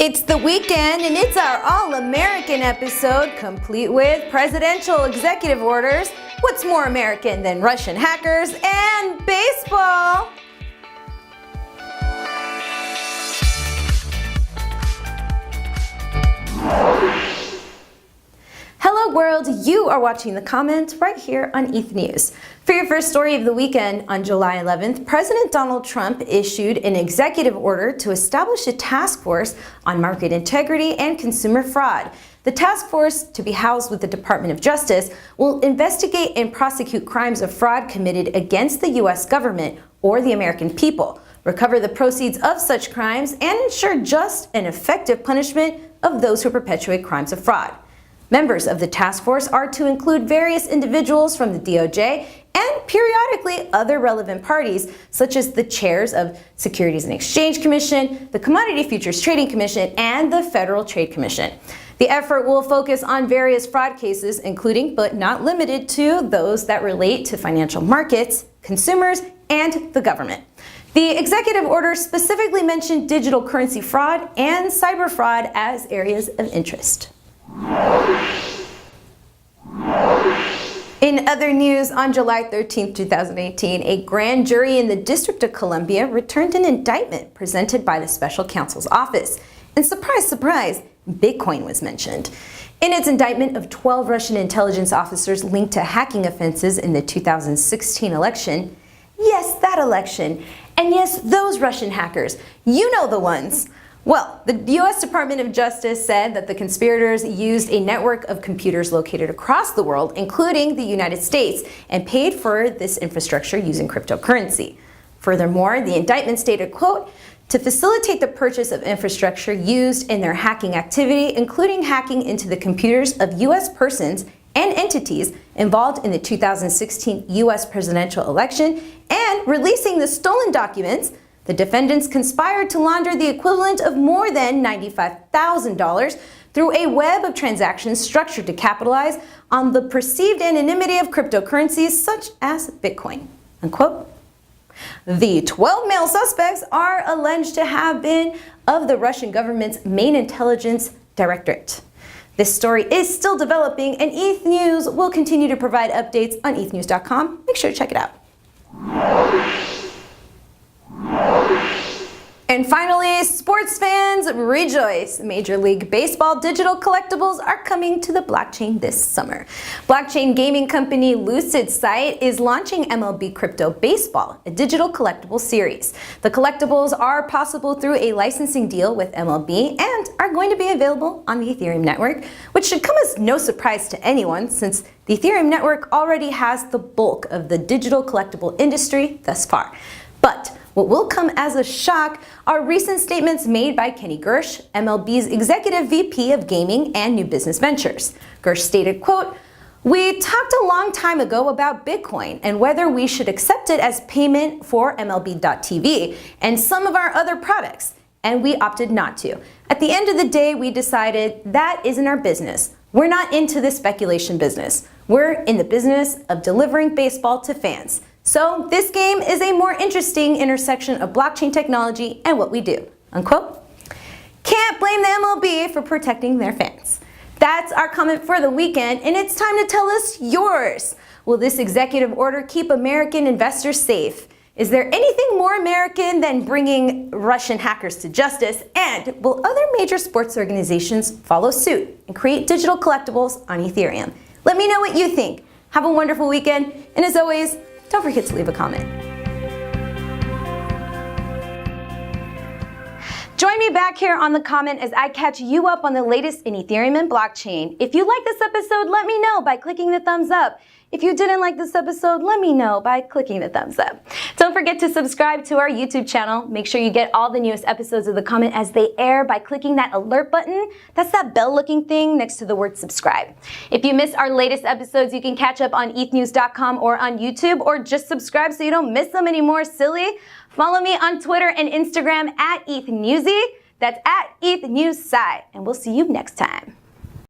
It's the weekend and it's our All-American episode, complete with presidential executive orders, what's more American than Russian hackers, and baseball. Hello world, you are watching The Comment right here on ETHNews. For your first story of the weekend, on July 11th, President Donald Trump issued an executive order to establish a task force on market integrity and consumer fraud. The task force, to be housed with the Department of Justice, will investigate and prosecute crimes of fraud committed against the U.S. government or the American people, recover the proceeds of such crimes, and ensure just and effective punishment of those who perpetuate crimes of fraud. Members of the task force are to include various individuals from the DOJ and periodically other relevant parties, such as the chairs of Securities and Exchange Commission, the Commodity Futures Trading Commission, and the Federal Trade Commission. The effort will focus on various fraud cases, including but not limited to those that relate to financial markets, consumers, and the government. The executive order specifically mentioned digital currency fraud and cyber fraud as areas of interest. In other news, on July 13, 2018, a grand jury in the District of Columbia returned an indictment presented by the Special Counsel's Office. And surprise, surprise, Bitcoin was mentioned. In its indictment of 12 Russian intelligence officers linked to hacking offenses in the 2016 election, yes, that election, and yes, those Russian hackers, you know the ones. Well, the U.S. Department of Justice said that the conspirators used a network of computers located across the world, including the United States, and paid for this infrastructure using cryptocurrency. Furthermore, the indictment stated, quote, to facilitate the purchase of infrastructure used in their hacking activity, including hacking into the computers of U.S. persons and entities involved in the 2016 U.S. presidential election, and releasing the stolen documents, the defendants conspired to launder the equivalent of more than $95,000 through a web of transactions structured to capitalize on the perceived anonymity of cryptocurrencies such as Bitcoin, unquote. The 12 male suspects are alleged to have been of the Russian government's main intelligence directorate. This story is still developing, and ETHNews will continue to provide updates on ETHNews.com. Make sure to check it out. And finally, sports fans, rejoice! Major League Baseball digital collectibles are coming to the blockchain this summer. Blockchain gaming company Lucid Site is launching MLB Crypto Baseball, a digital collectible series. The collectibles are possible through a licensing deal with MLB and are going to be available on the Ethereum network, which should come as no surprise to anyone since the Ethereum network already has the bulk of the digital collectible industry thus far. But what will come as a shock are recent statements made by Kenny Gersh, MLB's Executive VP of Gaming and New Business Ventures. Gersh stated, quote, we talked a long time ago about Bitcoin and whether we should accept it as payment for MLB.TV and some of our other products, and we opted not to. At the end of the day, we decided that isn't our business. We're not into the speculation business. We're in the business of delivering baseball to fans. So this game is a more interesting intersection of blockchain technology and what we do, unquote. Can't blame the MLB for protecting their fans. That's our comment for the weekend, and it's time to tell us yours. Will this executive order keep American investors safe? Is there anything more American than bringing Russian hackers to justice? And will other major sports organizations follow suit and create digital collectibles on Ethereum? Let me know what you think. Have a wonderful weekend, and as always, don't forget to leave a comment. Join me back here on The Comment as I catch you up on the latest in Ethereum and blockchain. If you like this episode, let me know by clicking the thumbs up. If you didn't like this episode, let me know by clicking the thumbs up. Don't forget to subscribe to our YouTube channel. Make sure you get all the newest episodes of The Comment as they air by clicking that alert button. That's that bell-looking thing next to the word subscribe. If you missed our latest episodes, you can catch up on ETHNews.com or on YouTube, or just subscribe so you don't miss them anymore, silly. Follow me on Twitter and Instagram at ETHNewsy. That's at ETHNewsSy. And we'll see you next time.